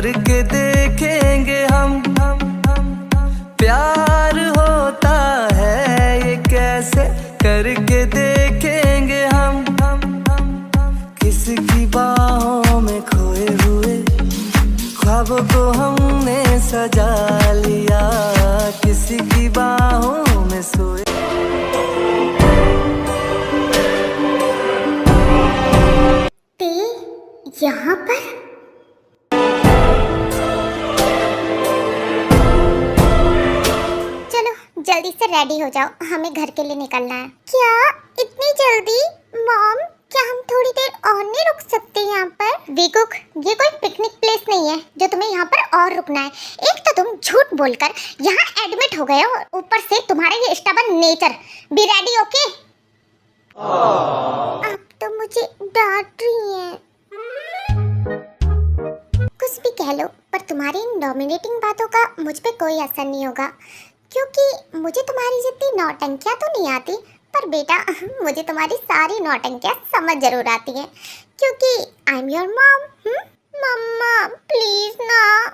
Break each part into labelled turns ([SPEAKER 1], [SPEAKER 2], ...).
[SPEAKER 1] करके देखेंगे हम। प्यार होता है ये कैसे करके देखेंगे हम। किसकी बाहों में खोए हुए ख्वाबों को हमने सजा लिया, किसी की बाहों में सोए।
[SPEAKER 2] ते यहाँ पर चलो जल्दी से रेडी हो जाओ, हमें घर के लिए निकलना है। क्या इतनी जल्दी? मॉम क्या हम थोड़ी देर और नहीं रुक सकते यहाँ पर? वीकुक ये कोई पिकनिक प्लेस नहीं है जो तुम्हें यहाँ पर और रुकना है। एक तो तुम झूठ बोलकर यहाँ एडमिट हो गए हो, ऊपर से तुम्हारा ये stubborn nature. Be ready okay? अब तो मुझे डांट रही है। कुछ भी कह लो पर तुम्हारी इन डोमिनेटिंग बातों का मुझ पे कोई असर नहीं होगा, क्योंकि मुझे तुम्हारी जितनी नौटंकियाँ तो नहीं आती, पर बेटा मुझे तुम्हारी सारी नौटंकियाँ समझ जरूर आती हैं, क्योंकि आई एम योर मॉम। मम्मा प्लीज ना।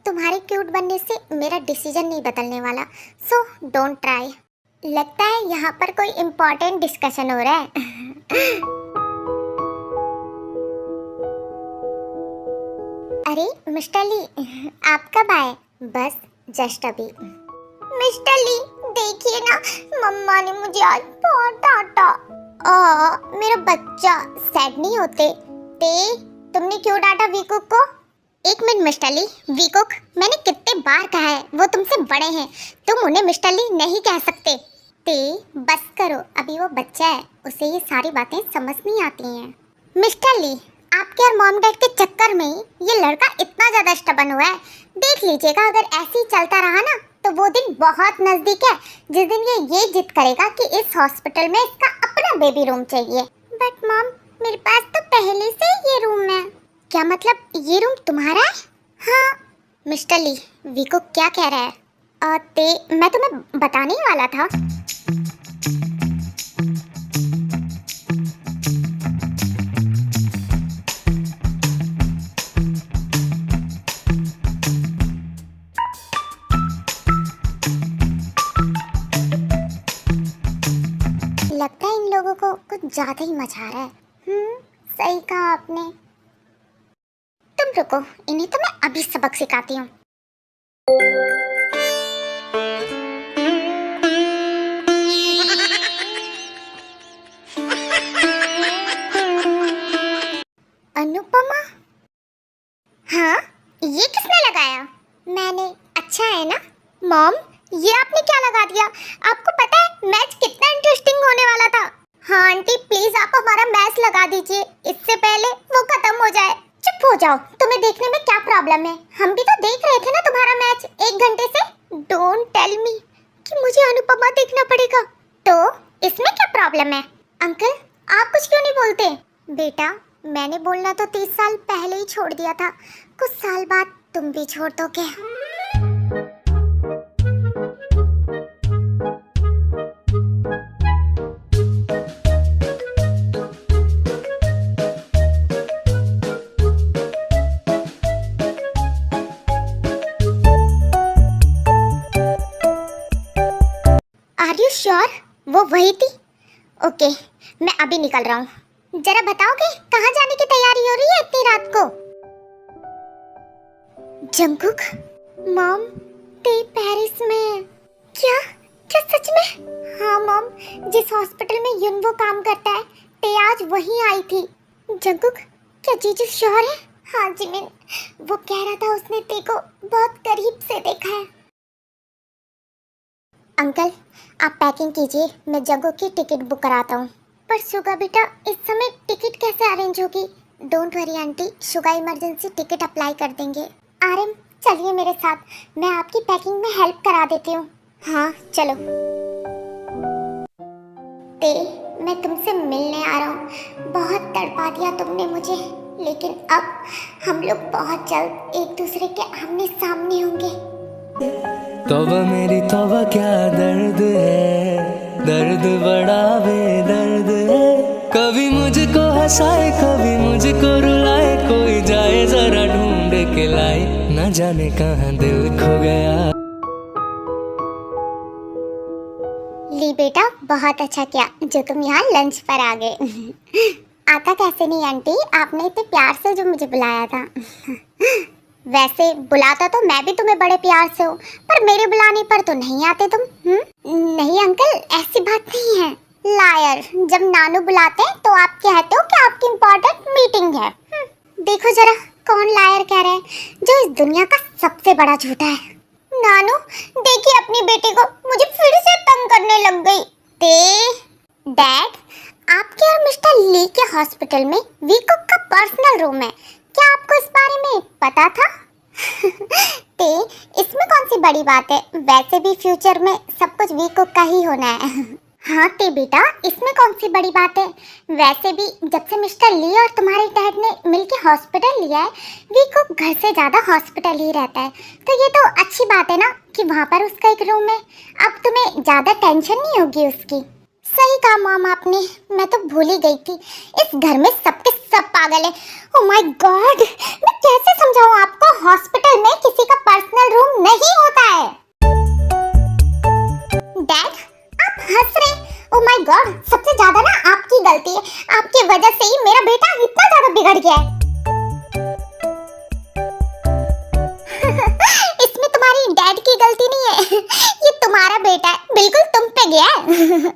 [SPEAKER 2] तुम्हारे क्यूट बनने से मेरा डिसीजन नहीं बदलने वाला, सो डोंट ट्राई। लगता है यहाँ पर कोई इम्पोर्टेंट डिस्कशन हो रहा है। अरे मिस्टर ली आप कब आए? बस जस्ट अभी। मिस्टर ली देखिए ना, मम्मा ने मुझे आज बहुत डांटा। मेरा बच्चा सैड नहीं होते। ते तुमने क्यों डांटा वीकुक को? एक मिनट मिस्टर ली, वीकुक मैंने कितने बार कहा है वो तुमसे बड़े हैं, तुम उन्हें मिस्टर ली नहीं कह सकते। ते बस करो, अभी वो बच्चा है, उसे ये सारी बातें समझ नहीं आती हैं। मिस्टर ली आपके और मॉम डैड के चक्कर में ही ये लड़का इतना ज्यादा स्टबर्न हुआ है। देख लीजिएगा अगर ऐसे ही चलता रहा ना तो वो दिन बहुत नजदीक है जिस दिन ये जिद करेगा कि इस हॉस्पिटल में इसका अपना बेबी रूम चाहिए। बट मॉम मेरे पास तो पहले से ये रूम है। क्या मतलब ये रूम तुम्हारा है? हाँ। मिस्टर ली वीको क्या कह रहा है? ते मैं तुम्हें बताने ही वाला था। लगता है इन लोगों को कुछ ज्यादा ही मचा रहा है। सही कहा आपने। तुम रुको, इन्हें तो मैं अभी सबक सिखाती हूँ। अनुपमा? हाँ ये किसने लगाया? मैंने। अच्छा है ना? मॉम ये आपने क्या लगा दिया? आपको पता है मैच कितना इंटरेस्टिंग होने वाला था। हाँ आंटी प्लीज आप हमारा मैच लगा दीजिए, इससे पहले वो खत्म हो जाए। चुप हो जाओ, तुम्हें देखने में क्या प्रॉब्लम है? हम भी तो देख रहे थे ना तुम्हारा मैच 1 घंटे से। डोंट टेल मी कि मुझे अनुपमा देखना पड़ेगा। तो इसमें क्या प्रॉब्लम है? अंकल आप कुछ क्यों नहीं बोलते? बेटा मैंने बोलना तो 30 साल पहले ही छोड़ दिया था, कुछ साल बाद तुम भी छोड़ दोगे। आर यू श्योर वो वही थी? ओके मैं अभी निकल रहा हूँ। जरा बताओगे कहाँ जाने की तैयारी हो रही है इतनी रात को? जंगकुक मॉम ते पेरिस में। क्या क्या सच में? हाँ मॉम, जिस हॉस्पिटल में युनवो काम करता है ते आज वहीं आई थी। जंगकुक क्या जीजू श्योर है? हाँ जिमिन, वो कह रहा था उसने ते को बहुत करीब से देखा है। अंकल आप पैकिंग कीजिए, मैं जंगकुक की टिकट बुक कराता हूँ। पर सुगा बेटा इस समय टिकट कैसे अरेंज होगी? Don't worry aunty, Suga emergency ticket apply कर देंगे। आरएम चलिए मेरे साथ, मैं आपकी पैकिंग में हेल्प करा देती हूँ। हाँ चलो। ते मैं तुमसे मिलने आ रहा हूँ, बहुत तड़पा दिया तुमने मुझे, लेकिन अब हम लोग बहुत जल्द एक दूसरे के आमने सामने होंगे।
[SPEAKER 1] तौबा मेरी तौबा क्या दर्द है, दर्द बड़ा बेदर्द है। कभी मुझको हंसाए कभी मुझको रुलाए, कोई जाए जरा ढूंढ के लाई, न जाने कहाँ दिल खो गया।
[SPEAKER 2] ली बेटा, बहुत अच्छा किया जो तुम यहाँ लंच पर आ गए। आता कैसे नहीं आंटी, आपने इतने प्यार से जो मुझे बुलाया था। वैसे बुलाता तो मैं भी तुम्हें बड़े प्यार से हूँ, पर मेरे बुलाने पर तो नहीं आते तुम। नहीं अंकल, ऐसी बात नहीं है। लायर, जब नानू बुलाते हैं तो आप कहते हो कि आपकी इम्पोर्टेंट मीटिंग है। देखो जरा कौन लायर कह रहा है, जो इस दुनिया का सबसे बड़ा झूठा है। नानू देखिए अपनी बेटी को, मुझे फिर से तंग करने लग गई। डैड, आपके और मिस्टर ली के हॉस्पिटल में वीकुक का पर्सनल रूम है, क्या आपको इस बारे में पता था? ते, इसमें कौन सी बड़ी बात है, वैसे भी फ्यूचर में सब कुछ वीकुक का ही होना है। हाँ ते बेटा, इसमें कौन सी बड़ी बात है, वैसे भी जब से मिस्टर ली और तुम्हारे डैड ने मिलके हॉस्पिटल लिया है, वीकुक घर से ज्यादा हॉस्पिटल ही रहता है, तो ये तो अच्छी बात है ना कि वहाँ पर उसका एक रूम है। अब तुम्हें ज्यादा टेंशन नहीं होगी उसकी। सही कहा मॉम आपने, मैं तो भूल ही गई थी, इस घर में सबके सब पागल है। ओह माय गॉड, मैं कैसे समझाऊं आपको, हॉस्पिटल में किसी का पर्सनल रूम नहीं होता है। डैड, आप हंस रहे? ओह माय गॉड, सबसे ज्यादा ना आपकी गलती है, आपकी वजह से ही मेरा बेटा इतना ज्यादा बिगड़ गया है। इसमें तुम्हारी डैड की गलती नहीं है, ये तुम्हारा बेटा है, बिल्कुल तुम पे गया है।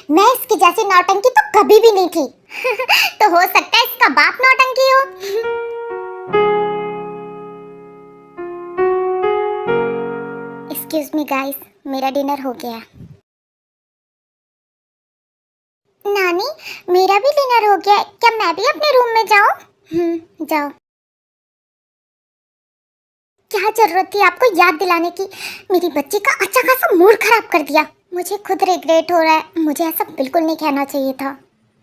[SPEAKER 2] मैं इसकी जैसी नौटंकी तो कभी भी नहीं थी। तो हो सकता है इसका बाप नौटंकी हो। एक्सक्यूज मी गाइस, मेरा डिनर हो गया। नानी, मेरा भी डिनर हो गया, क्या मैं भी अपने रूम में जाऊं? जाओ। क्या जरूरत थी आपको याद दिलाने की, मेरी बच्ची का अच्छा खासा मूड खराब कर दिया। मुझे खुद रिग्रेट हो रहा है, मुझे ऐसा बिल्कुल नहीं कहना चाहिए था।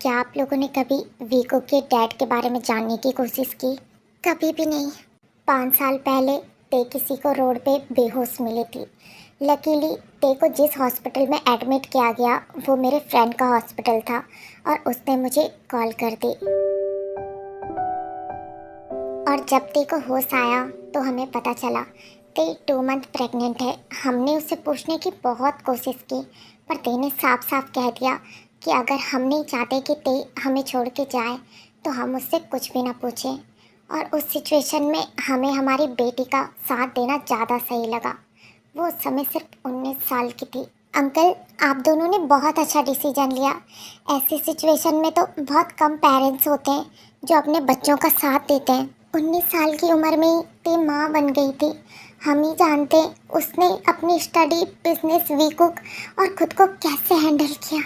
[SPEAKER 2] क्या आप लोगों ने कभी वीको के डैड के बारे में जानने की कोशिश की? कभी भी नहीं। 5 साल पहले ते किसी को रोड पे बेहोश मिली थी। लकीली ते को जिस हॉस्पिटल में एडमिट किया गया वो मेरे फ्रेंड का हॉस्पिटल था और उसने मुझे कॉल कर दी। और जब ते को होश आया तो हमें पता चला ते 2 मंथ प्रेग्नेंट है। हमने उससे पूछने की बहुत कोशिश की, पर ते ने साफ साफ कह दिया कि अगर हम नहीं चाहते कि ते हमें छोड़ के जाए तो हम उससे कुछ भी ना पूछें। और उस सिचुएशन में हमें हमारी बेटी का साथ देना ज़्यादा सही लगा। वो उस समय सिर्फ 19 साल की थी। अंकल, आप दोनों ने बहुत अच्छा डिसीजन लिया। ऐसी सिचुएशन में तो बहुत कम पेरेंट्स होते हैं जो अपने बच्चों का साथ देते हैं। 19 साल की उम्र में ही ते माँ बन गई थी। हम ही जानते उसने अपनी स्टडी, बिजनेस, वीकुक और खुद को कैसे हैंडल किया।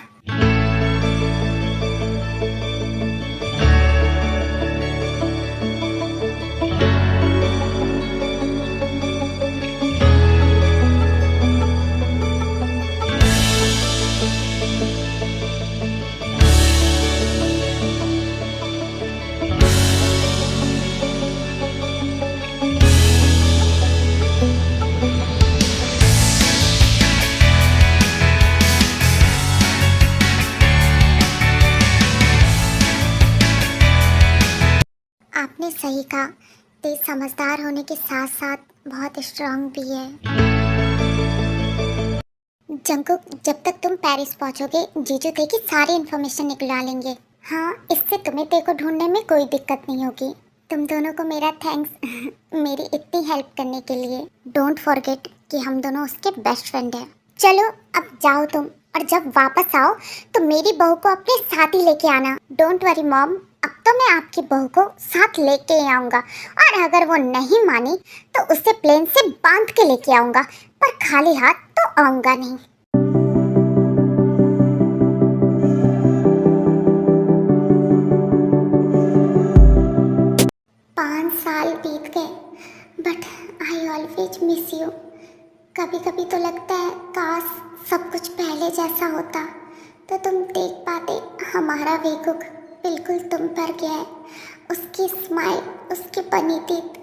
[SPEAKER 2] आपने सही कहा, ते समझदार होने के साथ साथ बहुत स्ट्रांग भी है। जंकुक, जब तक तुम पेरिस पहुंचोगे जीजू ते की सारी इन्फॉर्मेशन निकला लेंगे। हाँ, इससे तुम्हें ते को ढूंढने में कोई दिक्कत नहीं होगी। तुम दोनों को मेरा थैंक्स मेरी इतनी हेल्प करने के लिए। डोंट फॉरगेट कि हम दोनों उसके बेस्ट फ्रेंड हैं। चलो अब जाओ तुम, और जब वापस आओ तो मेरी बहू को अपने साथ ही लेके आना। डोंट वरी मॉम, अब तो मैं आपकी बहू को साथ लेके ही आऊँगा, और अगर वो नहीं मानी तो उसे प्लेन से बांध के लेके आऊँगा, पर खाली हाथ तो आऊँगा नहीं। 5 साल बीत गए, but I always miss you. कभी कभी तो लगता है काश सब कुछ पहले जैसा होता, तो तुम देख पाते हमारा वीकुक बिल्कुल तुम पर गया है। उसकी स्माइल, उसकी बनी teeth,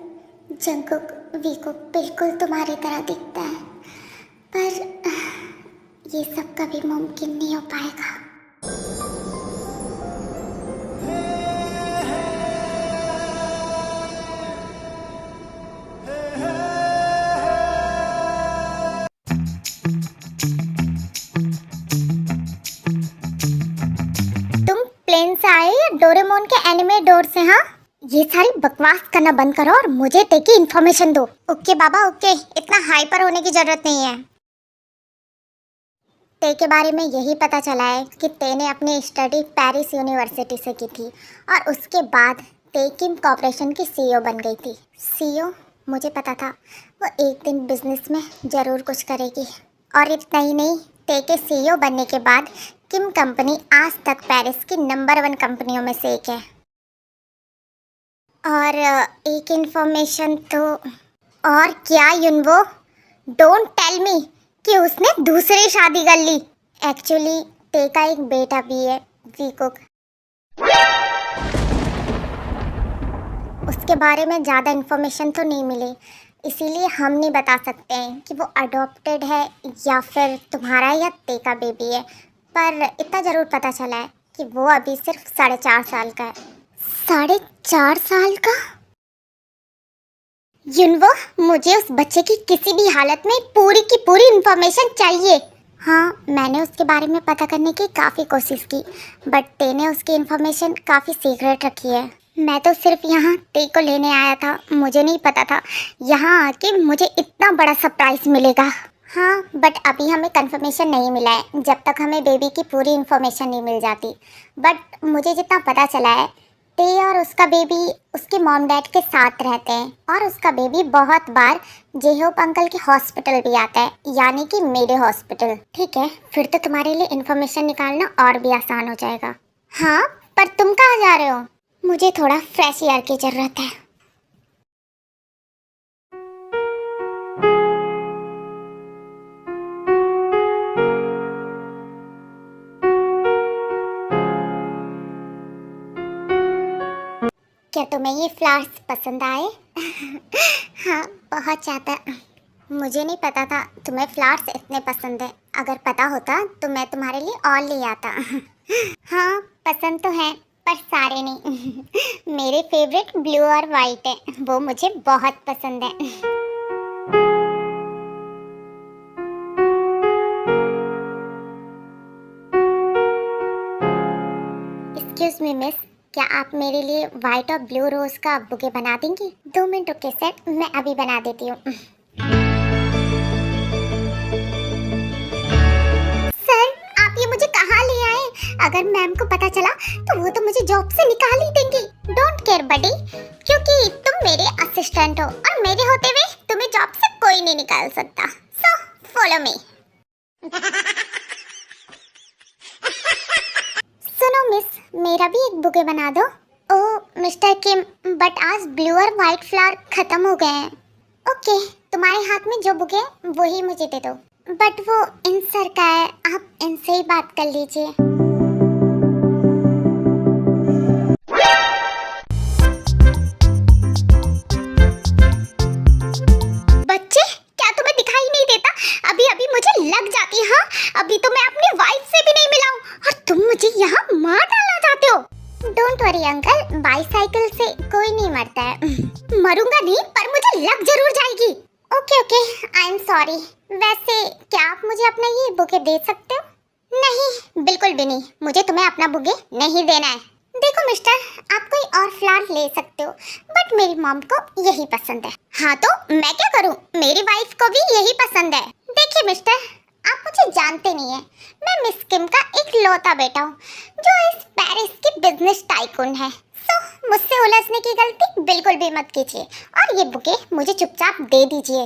[SPEAKER 2] जंकुक वीकुक बिल्कुल तुम्हारी तरह दिखता है, पर ये सब कभी मुमकिन नहीं हो पाएगा। प्लेन से आए या डोरेमोन के एनिमे डोर से? हाँ, ये सारी बकवास करना बंद करो और मुझे ते की इन्फॉर्मेशन दो। ओके बाबा ओके, इतना हाइपर होने की जरूरत नहीं है। ते के बारे में यही पता चला है कि ते ने अपनी स्टडी पेरिस यूनिवर्सिटी से की थी और उसके बाद ते किम कॉर्पोरेशन की सीईओ बन गई थी। सीईओ? मुझे पता था वो एक दिन बिजनेस में ज़रूर कुछ करेगी। और इतना ही नहीं, ते के सीईओ बनने के बाद किम कंपनी आज तक पेरिस की नंबर 1 कंपनियों में से एक है। और एक इन्फॉर्मेशन तो और क्या युनवो, डोंट टेल मी कि उसने दूसरी शादी कर ली। एक्चुअली ते का एक बेटा भी है, वीकुक। उसके बारे में ज़्यादा इन्फॉर्मेशन तो नहीं मिली, इसीलिए हम नहीं बता सकते हैं कि वो अडॉप्टेड है या फिर तुम्हारा या ते का बेबी है। पर इतना ज़रूर पता चला है कि वो अभी सिर्फ 4.5 साल का है। 4.5 साल का? युनवो, मुझे उस बच्चे की किसी भी हालत में पूरी की पूरी इन्फॉर्मेशन चाहिए। हाँ, मैंने उसके बारे में पता करने की काफ़ी कोशिश की, बट ते ने उसकी इन्फॉर्मेशन काफ़ी सीक्रेट रखी है। मैं तो सिर्फ यहाँ ते को लेने आया था, मुझे नहीं पता था यहाँ आके मुझे इतना बड़ा सरप्राइज मिलेगा। हाँ, बट अभी हमें कंफर्मेशन नहीं मिला है जब तक हमें बेबी की पूरी इन्फॉर्मेशन नहीं मिल जाती। बट मुझे जितना पता चला है, ते और उसका बेबी उसके मॉम डैड के साथ रहते हैं और उसका बेबी बहुत बार जेहोप अंकल के हॉस्पिटल भी आता है, यानी कि मेरे हॉस्पिटल। ठीक है, फिर तो तुम्हारे लिए इन्फॉर्मेशन निकालना और भी आसान हो जाएगा। हाँ, पर तुम कहाँ जा रहे हो? मुझे थोड़ा फ्रेश एयर की ज़रूरत है। क्या तुम्हें ये फ्लावर्स पसंद आए? हाँ, बहुत ज़्यादा। मुझे नहीं पता था तुम्हें फ्लावर्स इतने पसंद है। अगर पता होता तो मैं तुम्हारे लिए और ले आता। हाँ, पसंद तो है पर सारे नहीं। मेरे फेवरेट ब्लू और वाइट है, वो मुझे बहुत पसंद है। एक्सक्यूज मी मिस, क्या आप मेरे लिए व्हाइट और ब्लू रोज का बुके बना देंगी? 2 मिनट रुके सर, मैं अभी बना देती हूँ। सर, आप ये मुझे कहाँ ले आए? अगर मैम को पता चला तो वो तो मुझे जॉब से निकाल ही देंगी। डोंट केयर बडी, क्योंकि तुम मेरे असिस्टेंट हो और मेरे होते हुए तुम्हें जॉब से कोई नहीं निकाल सकता। So follow me. सुनो मिस, मेरा भी एक बुके बना दो। ओह मिस्टर किम, बट आज ब्लू और वाइट फ्लावर खत्म हो गए हैं। ओके, तुम्हारे हाथ में जो बुके वही मुझे दे दो। बट वो इन सर का है, आप इनसे ही बात कर लीजिए। बच्चे, क्या तुम्हें दिखाई नहीं देता? अभी अभी मुझे लग जाती है। हाँ, अभी तो मैं अपनी वाइफ से भी नहीं मिला हूँ और तुम मुझे यहाँ मार डालना चाहते हो। डोंट वरी अंकल, बाईसाइकिल से कोई नहीं मरता है। मरूंगा नहीं, पर मुझे लग जरूर जाएगी। Okay okay, I am sorry. वैसे क्या आप मुझे अपना ये बुके दे सकते हो? नहीं, बिल्कुल भी नहीं, मुझे तुम्हें अपना बुके नहीं देना है। देखो मिस्टर, आप कोई और फ्लावर ले सकते हो, बट मेरी मॉम को यही पसंद है। हाँ तो मैं क्या करूँ, मेरी वाइफ को भी यही पसंद है। देखिए मिस्टर, आप मुझे जानते नहीं है, मैं मिस किम का इकलौता बेटा हूँ जो इस पेरिस की बिजनेस टाइकून है। सो मुझसे उलझने की गलती बिल्कुल भी मत कीजिए और ये बुके मुझे चुपचाप दे दीजिए।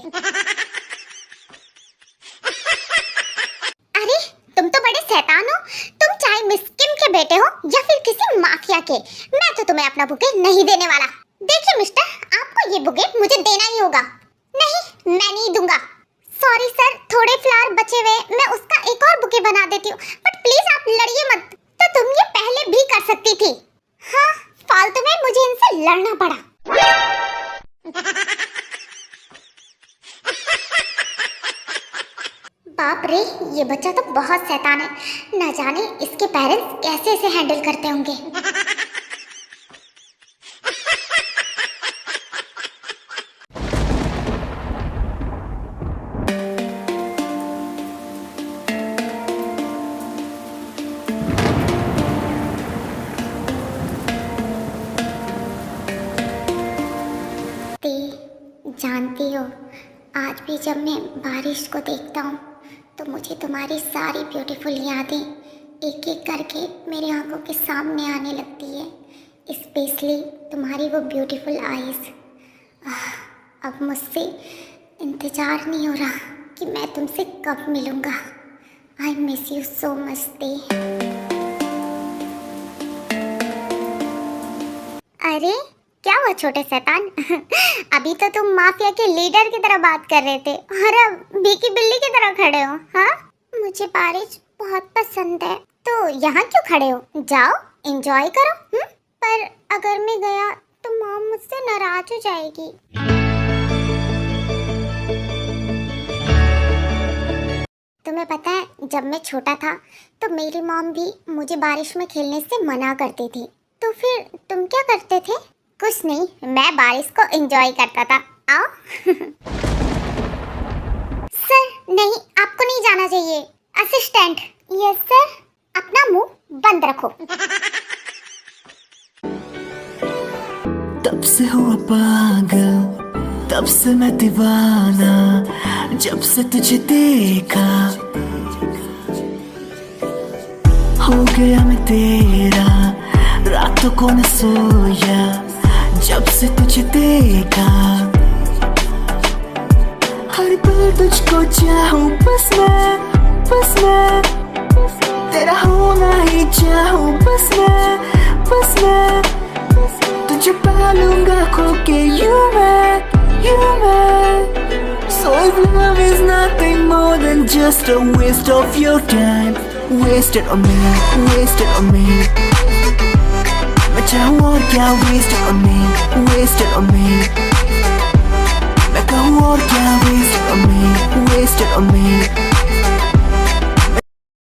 [SPEAKER 2] अरे तुम तो बड़े शैतान हो, तुम चाहे मिस किम के बेटे हो या फिर किसी माफिया के, मैं तो तुम्हें अपना बुके नहीं देने वाला। देखिए मिस्टर, आपको ये बुके मुझे देना ही होगा। नहीं, मैं नहीं दूंगा। सॉरी सर, थोड़े फ्लावर बचे हुए, मैं उसका एक और बुके बना देती हूँ, बट प्लीज आप लड़िए मत। तो तुम ये पहले भी कर सकती थी। हाँ, फालतू में मुझे इनसे लड़ना पड़ा। बाप रे, ये बच्चा तो बहुत शैतान है, न जाने इसके पेरेंट्स कैसे इसे हैंडल करते होंगे। जब मैं बारिश को देखता हूँ तो मुझे तुम्हारी सारी ब्यूटीफुल यादें एक एक करके मेरी आंखों के सामने आने लगती है, स्पेशली तुम्हारी वो ब्यूटीफुल आईज। अब मुझसे इंतज़ार नहीं हो रहा कि मैं तुमसे कब मिलूँगा। I miss you so much they. अरे क्या हुआ छोटे शैतान? अभी तो तुम माफिया के लीडर की तरह बात कर रहे थे और अब भीगी बिल्ली की तरह खड़े हो। हाँ, मुझे बारिश बहुत पसंद है, तो यहाँ क्यों खड़े हो? जाओ एंजॉय करो। पर अगर मैं गया तो मॉम मुझसे नाराज हो जाएगी। तुम्हें पता है, जब मैं छोटा था तो मेरी मॉम भी मुझे बारिश में खेलने से मना करती थी। तो फिर तुम क्या करते थे? कुछ नहीं, मैं बारिश को एंजॉय करता था। आओ। सर नहीं, आपको नहीं जाना चाहिए। असिस्टेंट। Yes sir. अपना मुंह बंद रखो।
[SPEAKER 1] तब से हुआ पागल, तब से मैं दीवाना, जब से तुझे देखा हो गया मैं तेरा, रातों को न सोया जब से तुझे देखा। हर पल तुझको चाहूं, बस मैं तेरा होना ही चाहूं, बस मैं तुझे पालूंगा खो के। You man, so if love is nothing more than just a waste of your time, wasted on me, मैं चाहूँ और क्या, wasted on me, मैं कहूँ और क्या, wasted on me।